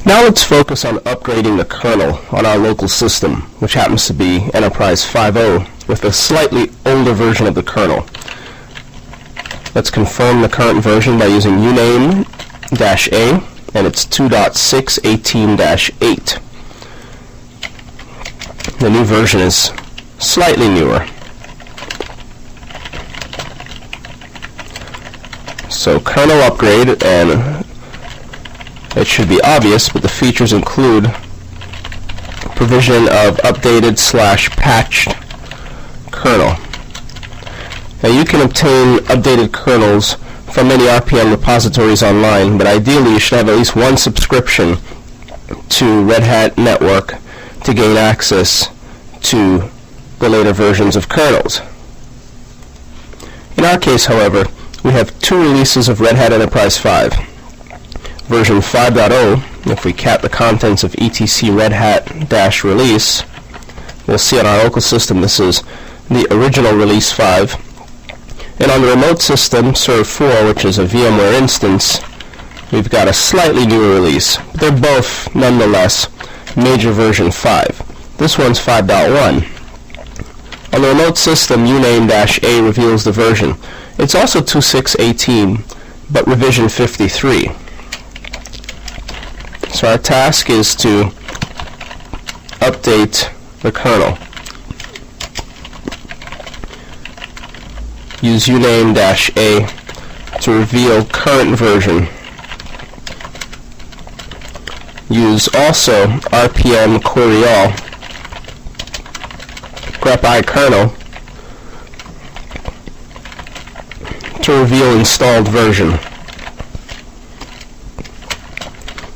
Now let's focus on upgrading the kernel on our local system, which happens to be Enterprise 5.0 with a slightly older version of the kernel. Let's confirm the current version by using uname-a, and it's 2.618-8. The new version is slightly newer. So kernel upgrade, and it should be obvious, but the features include provision of updated/patched kernel. Now you can obtain updated kernels from many RPM repositories online, but ideally you should have at least one subscription to Red Hat Network to gain access to the later versions of kernels. In our case, however, we have two releases of Red Hat Enterprise 5. Version 5.0, if we cat the contents of etc red hat-release, we'll see on our local system this is the original release 5. And on the remote system, Serve 4, which is a VMware instance, we've got a slightly newer release. They're both, nonetheless, major version 5. This one's 5.1. On the remote system, uname-a reveals the version. It's also 2.6.18, but revision 53. So our task is to update the kernel. Use uname-a to reveal current version. Use also rpm query all grep I kernel to reveal installed version.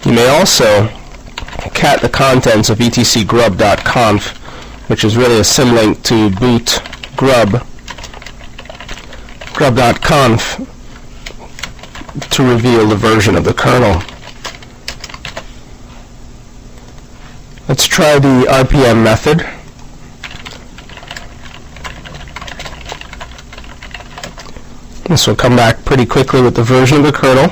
You may also cat the contents of etc grub.conf, which is really a symlink to boot grub.conf to reveal the version of the kernel. Let's try the RPM method. This will come back pretty quickly with the version of the kernel.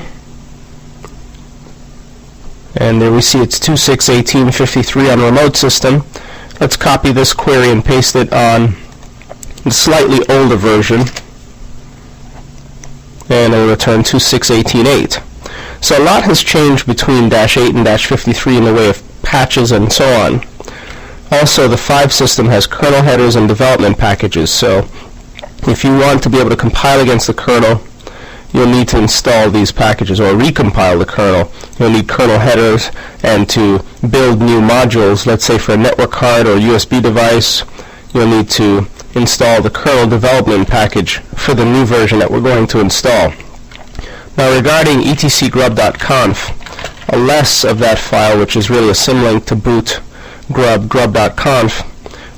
And there we see it's 2.6.18.53 on the remote system. Let's copy this query and paste it on the slightly older version. And it will return 2.6.18.8. So a lot has changed between -8 and -53 in the way of patches and so on. Also, the 5 system has kernel headers and development packages, so if you want to be able to compile against the kernel, you'll need to install these packages, or recompile the kernel. You'll need kernel headers, and to build new modules, let's say for a network card or USB device, you'll need to install the kernel development package for the new version that we're going to install. Now regarding etc grub.conf, a less of that file, which is really a symlink to boot grub.conf,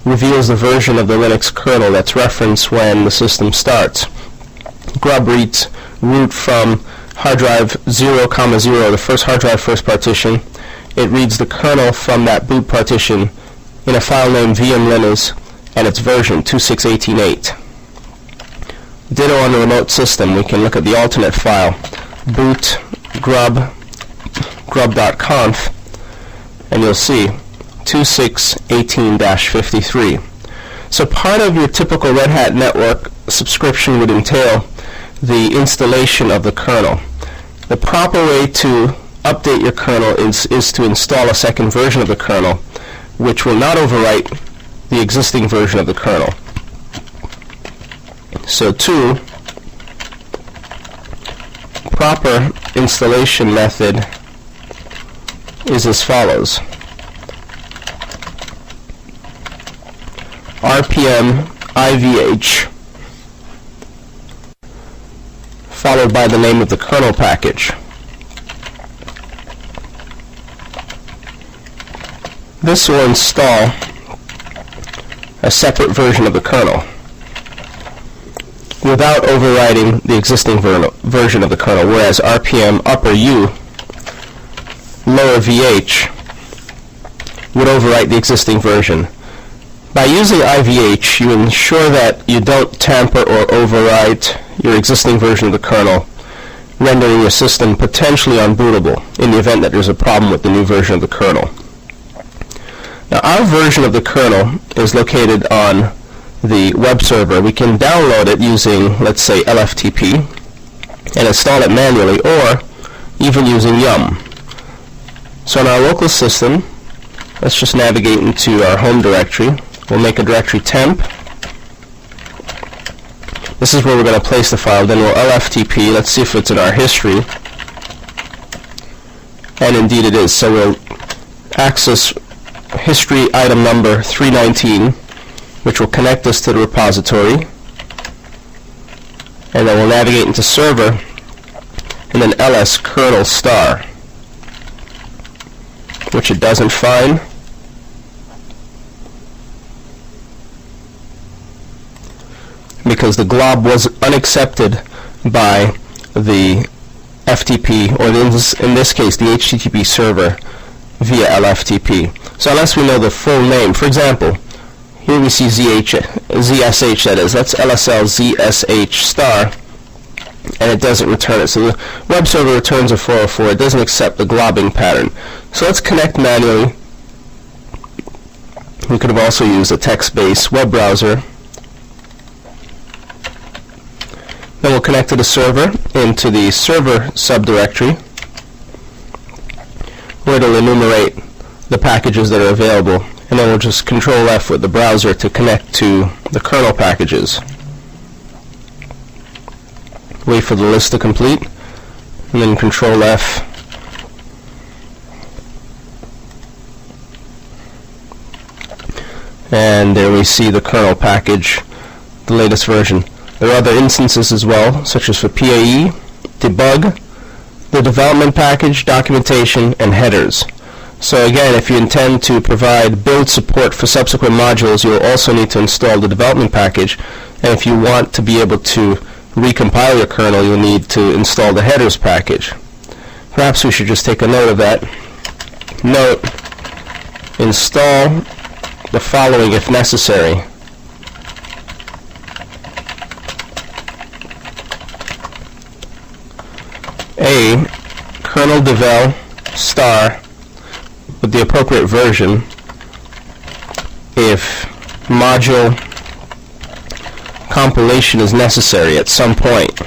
reveals the version of the Linux kernel that's referenced when the system starts. Grub reads root from hard drive 0,0, the first hard drive first partition. It reads the kernel from that boot partition in a file named vmlinux, and its version 2.6.18.8. Ditto on the remote system, we can look at the alternate file, boot grub.conf, and you'll see 2.6.18-53. So part of your typical Red Hat Network subscription would entail the installation of the kernel. The proper way to update your kernel is to install a second version of the kernel, which will not overwrite the existing version of the kernel. So proper installation method is as follows. rpm ivh followed by the name of the kernel package. This will install a separate version of the kernel without overriding the existing version of the kernel, whereas rpm upper u lower vh would overwrite the existing version. By using IVH, you ensure that you don't tamper or overwrite your existing version of the kernel rendering your system potentially unbootable in the event that there's a problem with the new version of the kernel. Now, our version of the kernel is located on the web server. We can download it using, let's say, LFTP and install it manually, or even using Yum. So on our local system, let's just navigate into our home directory. We'll make a directory temp. This is where we're going to place the file. Then we'll LFTP. Let's see if it's in our history. And indeed it is. So we'll access history item number 319, which will connect us to the repository. And then we'll navigate into server, and then ls kernel star, which it doesn't find. Because the glob was unaccepted by the FTP, or in this case the HTTP server, via LFTP. So unless we know the full name, for example, here we see ZSH, that is, that's LSL ZSH star, and it doesn't return it. So the web server returns a 404. It doesn't accept the globbing pattern. So let's connect manually. We could have also used a text-based web browser. Then we'll connect to the server into the server subdirectory, where it'll enumerate the packages that are available. And then we'll just Control F with the browser to connect to the kernel packages. Wait for the list to complete, and then Control F. And there we see the kernel package, the latest version. There are other instances as well, such as for PAE, debug, the development package, documentation, and headers. So again, if you intend to provide build support for subsequent modules, you'll also need to install the development package. And if you want to be able to recompile your kernel, you'll need to install the headers package. Perhaps we should just take a note of that. Note, install the following if necessary. A, kernel devel star with the appropriate version if module compilation is necessary at some point.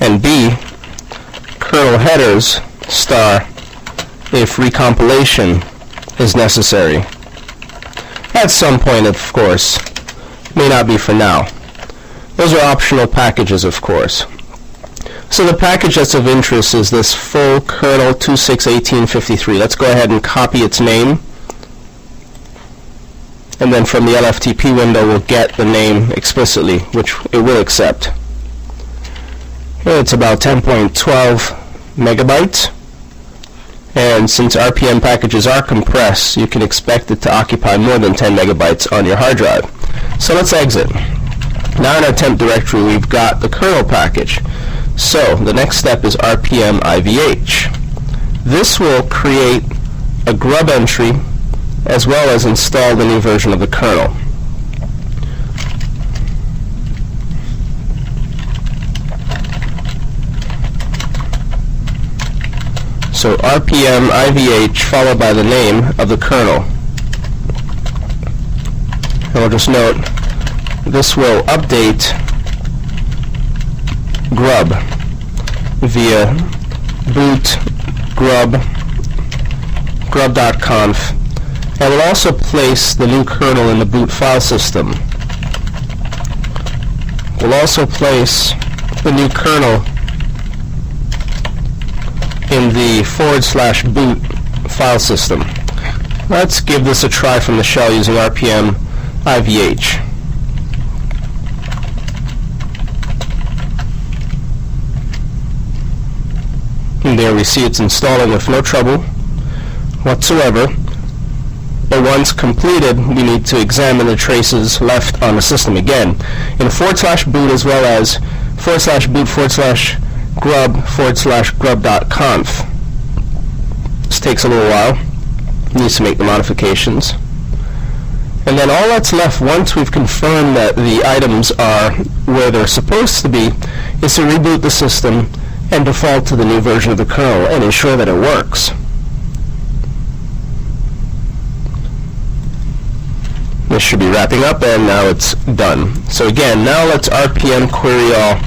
And B, kernel headers star if recompilation is necessary. At some point, of course. May not be for now. Those are optional packages, of course. So the package that's of interest is this full kernel 261853. Let's go ahead and copy its name. And then from the LFTP window, we'll get the name explicitly, which it will accept. It's about 10.12 megabytes. And since RPM packages are compressed, you can expect it to occupy more than 10 megabytes on your hard drive. So let's exit. Now in our temp directory, we've got the kernel package. So the next step is RPM IVH. This will create a grub entry as well as install the new version of the kernel. So RPM IVH followed by the name of the kernel. And we'll just note this will update grub via boot grub.conf, and we'll also place the new kernel in the boot file system. We'll also place the new kernel in the /boot file system. Let's give this a try from the shell using RPM IVH. And there we see it's installing with no trouble whatsoever. But once completed, we need to examine the traces left on the system again in /boot as well as /boot grub/grub.conf. This takes a little while. Needs to make the modifications. And then all that's left once we've confirmed that the items are where they're supposed to be is to reboot the system and default to the new version of the kernel and ensure that it works. This should be wrapping up, and now it's done. So again, now let's rpm query all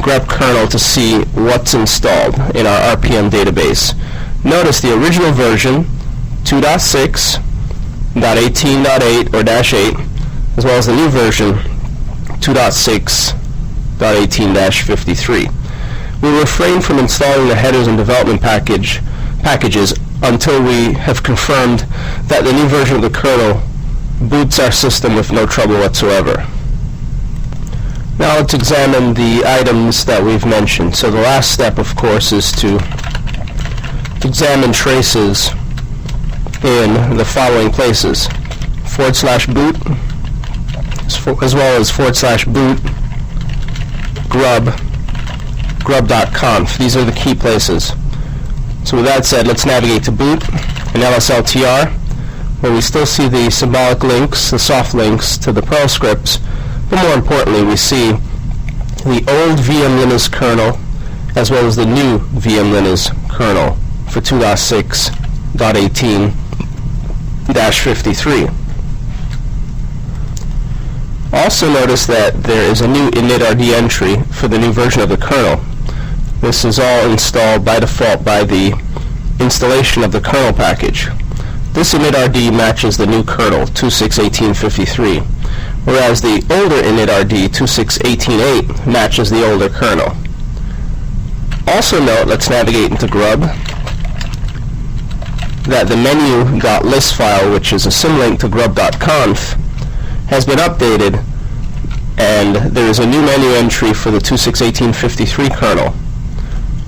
grep kernel to see what's installed in our RPM database. Notice the original version, 2.6.18.8 or -8, as well as the new version, 2.6.18-53. We'll refrain from installing the headers and development packages until we have confirmed that the new version of the kernel boots our system with no trouble whatsoever. Now let's examine the items that we've mentioned. So the last step, of course, is to examine traces in the following places: /boot, as well as /boot, grub.conf. These are the key places. So with that said, let's navigate to boot and lsltr, where we still see the symbolic links, the soft links to the Perl scripts, but more importantly, we see the old VM Linux kernel as well as the new VM Linux kernel for 2.6.18-53. Also notice that there is a new initRD entry for the new version of the kernel. This is all installed by default by the installation of the kernel package. This initRD matches the new kernel, 2.6.18.53, whereas the older initRD, 2.6.18.8, matches the older kernel. Also note, let's navigate into grub, that the menu.list file, which is a symlink to grub.conf, has been updated, and there is a new menu entry for the 2.6.18.53 kernel.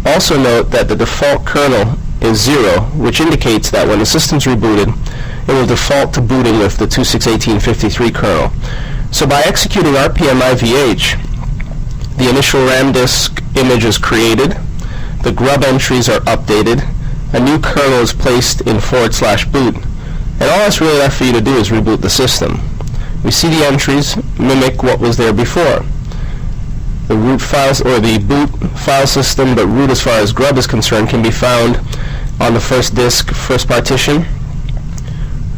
Also note that the default kernel is 0, which indicates that when the system's rebooted, it will default to booting with the 2.6.18.53 kernel. So by executing rpm-ivh, the initial RAM disk image is created, the grub entries are updated, a new kernel is placed in /boot, and all that's really left for you to do is reboot the system. We see the entries mimic what was there before. The root files, or the boot file system, but root as far as grub is concerned, can be found on the first disk, first partition.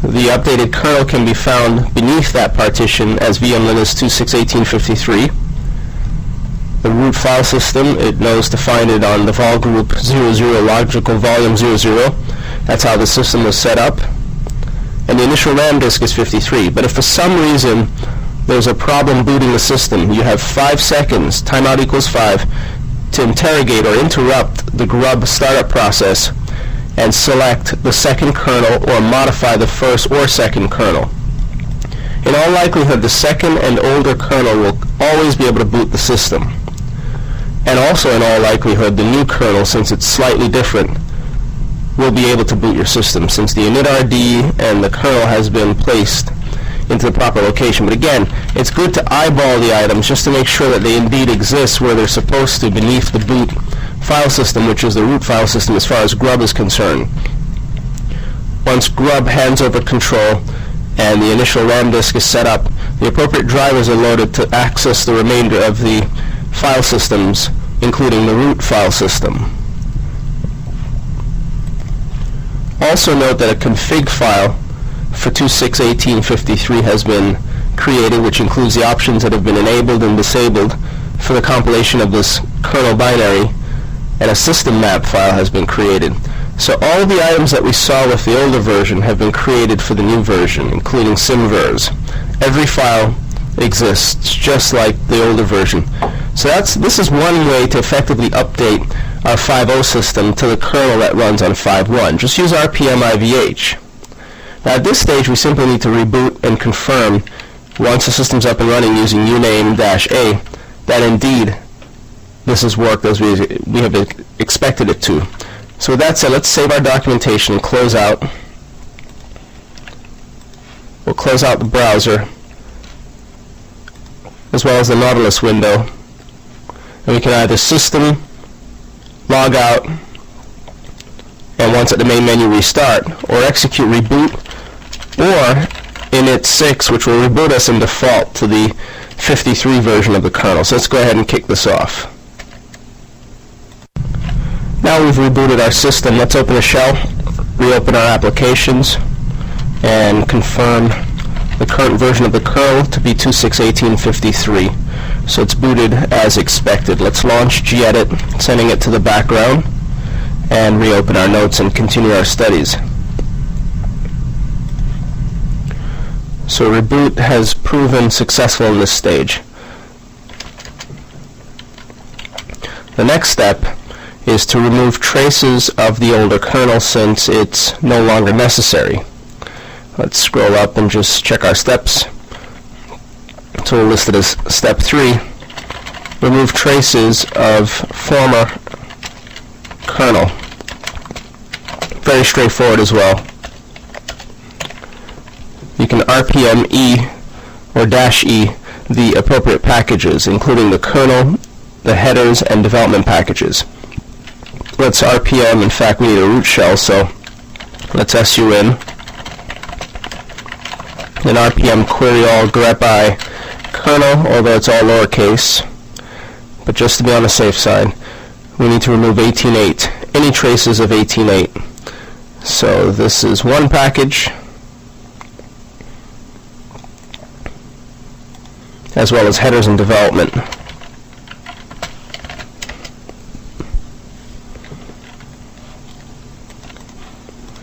The updated kernel can be found beneath that partition as VM Linux 2.6.18.53. The root file system, it knows to find it on the vol group 00 logical volume 00. That's how the system was set up. And the initial RAM disk is 53. But if for some reason there's a problem booting the system, you have 5 seconds, timeout equals 5, to interrogate or interrupt the grub startup process and select the second kernel or modify the first or second kernel. In all likelihood, the second and older kernel will always be able to boot the system. And also in all likelihood, the new kernel, since it's slightly different, will be able to boot your system, since the initRD and the kernel has been placed into the proper location. But again, it's good to eyeball the items just to make sure that they indeed exist where they're supposed to beneath the boot file system, which is the root file system as far as grub is concerned. Once grub hands over control and the initial RAM disk is set up, the appropriate drivers are loaded to access the remainder of the file systems, including the root file system. Also note that a config file for 2.6.18.53 has been created, which includes the options that have been enabled and disabled for the compilation of this kernel binary, and a system map file has been created. So all of the items that we saw with the older version have been created for the new version, including symvers. Every file exists just like the older version. So this is one way to effectively update our 5.0 system to the kernel that runs on 5.1. Just use rpm-ivh. Now at this stage, we simply need to reboot and confirm, once the system's up and running using uname-a, that indeed this has worked as we have expected it to. So with that said, let's save our documentation and close out. We'll close out the browser as well as the Nautilus window. And we can either system, log out, and once at the main menu restart, or execute reboot, or init 6, which will reboot us in default to the 53 version of the kernel. So let's go ahead and kick this off. Now we've rebooted our system. Let's open a shell, reopen our applications, and confirm the current version of the kernel to be 2618.53. So it's booted as expected. Let's launch gedit, sending it to the background, and reopen our notes and continue our studies. So reboot has proven successful in this stage. The next step is to remove traces of the older kernel since it's no longer necessary. Let's scroll up and just check our steps. So we'll list it as step 3. Remove traces of former kernel. Very straightforward as well. You can RPM E or -E the appropriate packages, including the kernel, the headers, and development packages. Let's RPM, in fact we need a root shell, so let's SU in. And RPM query all grep I kernel, although it's all lowercase. But just to be on the safe side, we need to remove 18.8, any traces of 18.8. So this is one package, as well as headers and development.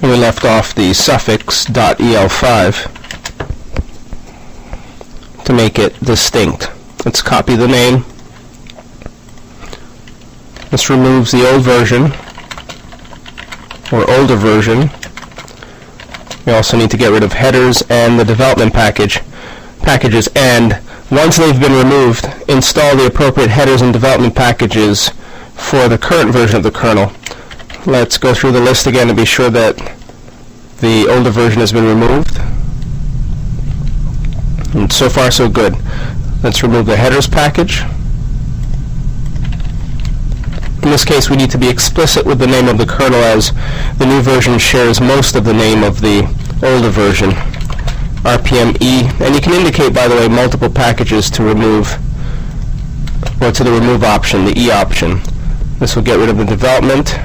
And we left off the suffix .el5 to make it distinct. Let's copy the name. This removes the old version, or older version. We also need to get rid of headers and the development packages, and once they've been removed, install the appropriate headers and development packages for the current version of the kernel. Let's go through the list again to be sure that the older version has been removed. And so far so good. Let's remove the headers package. In this case we need to be explicit with the name of the kernel, as the new version shares most of the name of the older version. RPM E, and you can indicate, by the way, multiple packages to remove, or to the remove option, the E option. This will get rid of the development.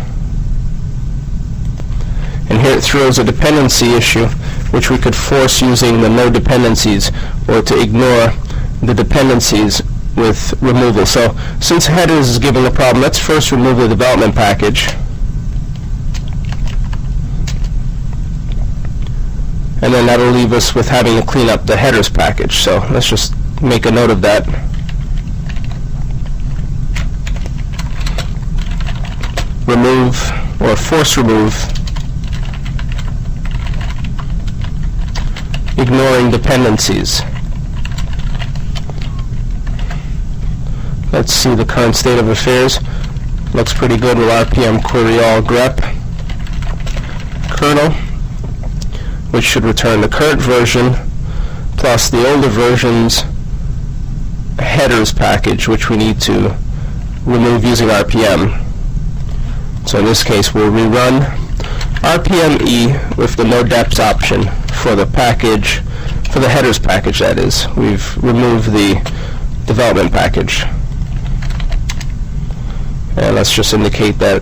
And here it throws a dependency issue, which we could force using the no dependencies, or to ignore the dependencies with removal. So since headers is giving a problem, let's first remove the development package. And then that'll leave us with having to clean up the headers package. So let's just make a note of that. Remove, or force remove, ignoring dependencies. Let's see the current state of affairs. Looks pretty good. We'll RPM query all grep kernel, which should return the current version plus the older version's headers package, which we need to remove using RPM. So in this case we'll rerun RPM E with the no deps option for the package, for the headers package that is. We've removed the development package. And let's just indicate that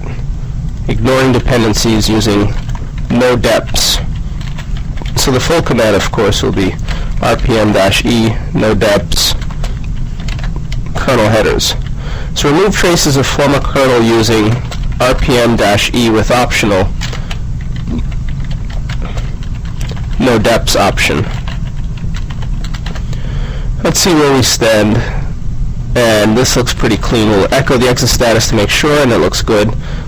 ignoring dependencies using no deps. So the full command, of course, will be RPM-E no deps kernel headers. So remove traces of former kernel using RPM-E with optional no deps option. Let's see where we stand. And this looks pretty clean. We'll echo the exit status to make sure, and it looks good.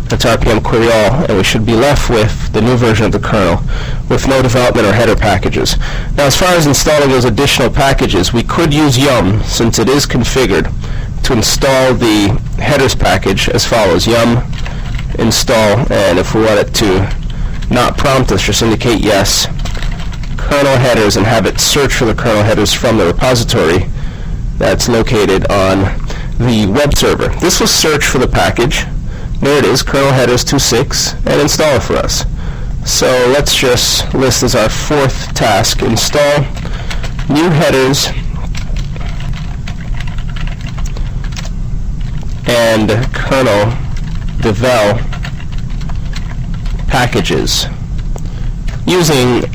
Let's RPM query all, and we should be left with the new version of the kernel with no development or header packages. Now, as far as installing those additional packages, we could use yum, since it is configured, to install the headers package as follows: yum install, and if we want it to not prompt us, just indicate yes, kernel headers, and have it search for the kernel headers from the repository that's located on the web server. This will search for the package. There it is, kernel headers 2.6, and install it for us. So let's just list as our fourth task, install new headers and kernel devel packages using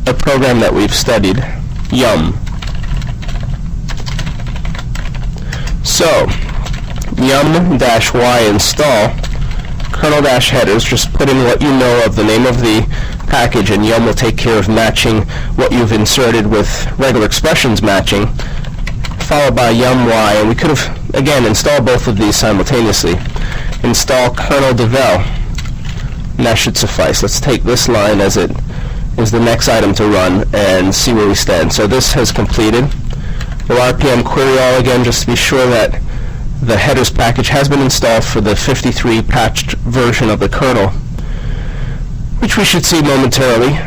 a program that we've studied, yum. So, yum-y install kernel-headers. Just put in what you know of the name of the package, and yum will take care of matching what you've inserted with regular expressions matching, followed by yum-y, and we could have, again, installed both of these simultaneously. Install kernel devel, and that should suffice. Let's take this line as it is the next item to run and see where we stand. So this has completed. We'll RPM query all again just to be sure that the headers package has been installed for the 53 patched version of the kernel, which we should see momentarily.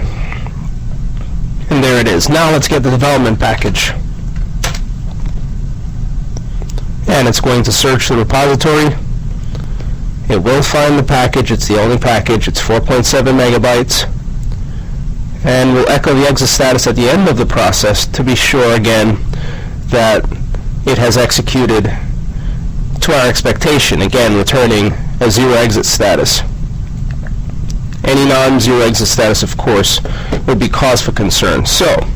And there it is. Now let's get the development package. And it's going to search the repository. It will find the package. It's the only package. It's 4.7 megabytes. And we'll echo the exit status at the end of the process to be sure again that it has executed to our expectation, again returning a 0 exit status. Any non-zero exit status, of course, would be cause for concern. So,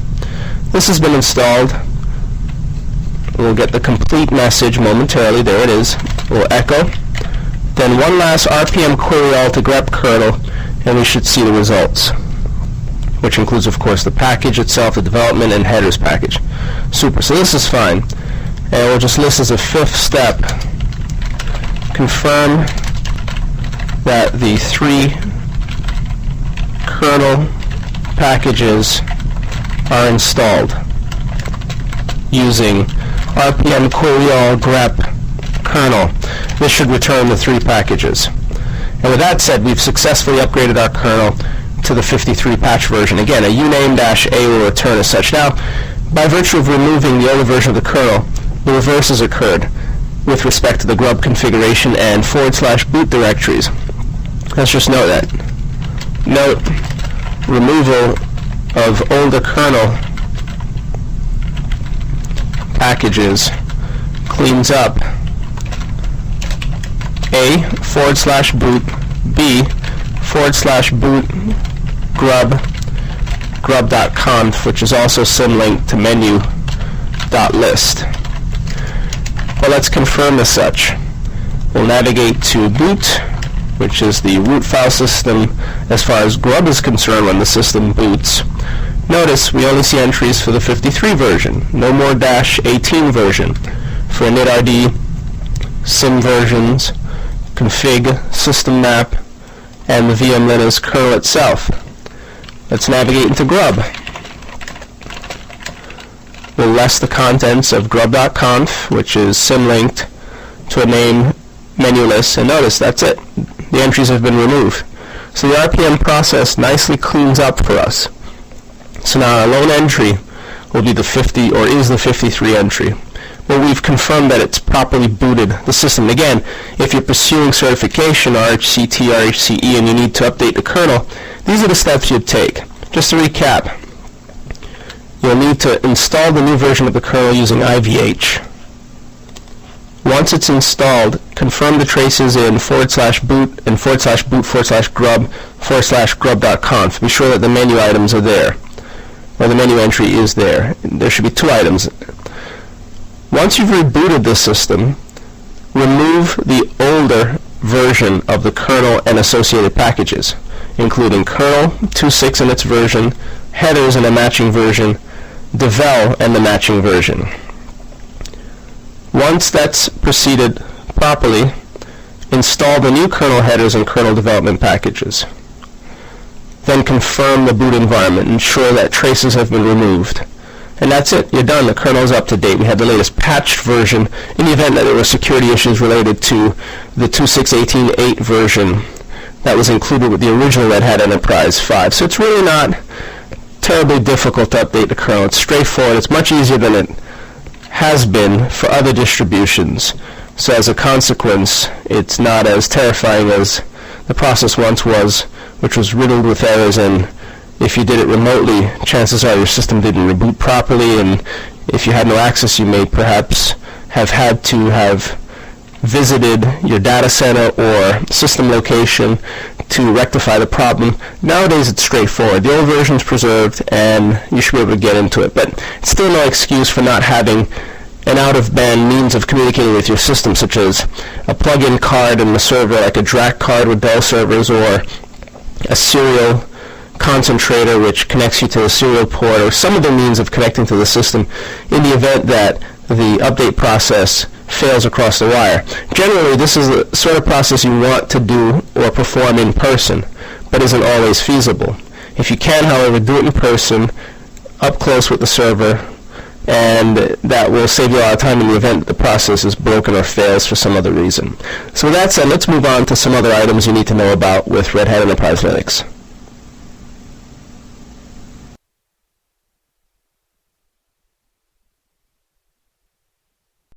this has been installed. We'll get the complete message momentarily. There it is. We'll echo. Then one last RPM query all to grep kernel, and we should see the results, which includes, of course, the package itself, the development, and headers package. Super. So this is fine. And we'll just list as a fifth step, confirm that the 3 kernel packages are installed using RPM query all grep kernel. This should return the 3 packages. And with that said, we've successfully upgraded our kernel to the 53 patch version. Again, a uname-a will return as such. Now, by virtue of removing the older version of the kernel, the reverse has occurred with respect to the grub configuration and /boot directories. Let's just note that. Note, removal of older kernel packages cleans up A /boot, B /boot grub.conf, which is also symlinked to menu.list. Well, let's confirm as such. We'll navigate to boot, which is the root file system as far as grub is concerned when the system boots. Notice we only see entries for the 53 version, no more -18 version. For initRD, sim versions, config, system map, and the VM Linux kernel itself. Let's navigate into grub. We'll list the contents of grub.conf, which is symlinked to a name menu list, and notice that's it. The entries have been removed. So the RPM process nicely cleans up for us. So now our lone entry will be the 50, or is the 53 entry. Well, we've confirmed that it's properly booted the system. Again, if you're pursuing certification, RHCT, RHCE, and you need to update the kernel, these are the steps you'd take. Just to recap, you'll need to install the new version of the kernel using IVH. Once it's installed, confirm the traces in /boot and /boot/grub/grub.conf. Be sure that the menu items are there, or the menu entry is there. There should be 2 items. Once you've rebooted the system, remove the older version of the kernel and associated packages, including kernel 2.6 and its version, headers and a matching version, devel and the matching version. Once that's proceeded properly, install the new kernel headers and kernel development packages. Then confirm the boot environment. Ensure that traces have been removed. And that's it. You're done. The kernel is up to date. We have the latest patched version in the event that there were security issues related to the 2.6.18.8 version that was included with the original Red Hat Enterprise 5. So it's really not terribly difficult to update the kernel. It's straightforward. It's much easier than it has been for other distributions. So as a consequence, it's not as terrifying as the process once was, which was riddled with errors and If you did it remotely, chances are your system didn't reboot properly, and if you had no access, you may perhaps have had to have visited your data center or system location to rectify the problem. Nowadays it's straightforward. The old version is preserved and you should be able to get into it, but it's still no excuse for not having an out-of-band means of communicating with your system, such as a plug-in card in the server, like a DRAC card with Dell servers, or a serial concentrator which connects you to the serial port, or some other means of connecting to the system in the event that the update process fails across the wire. Generally, this is the sort of process you want to do or perform in person, but isn't always feasible. If you can, however, do it in person, up close with the server, and that will save you a lot of time in the event that the process is broken or fails for some other reason. So with that said, let's move on to some other items you need to know about with Red Hat Enterprise Linux.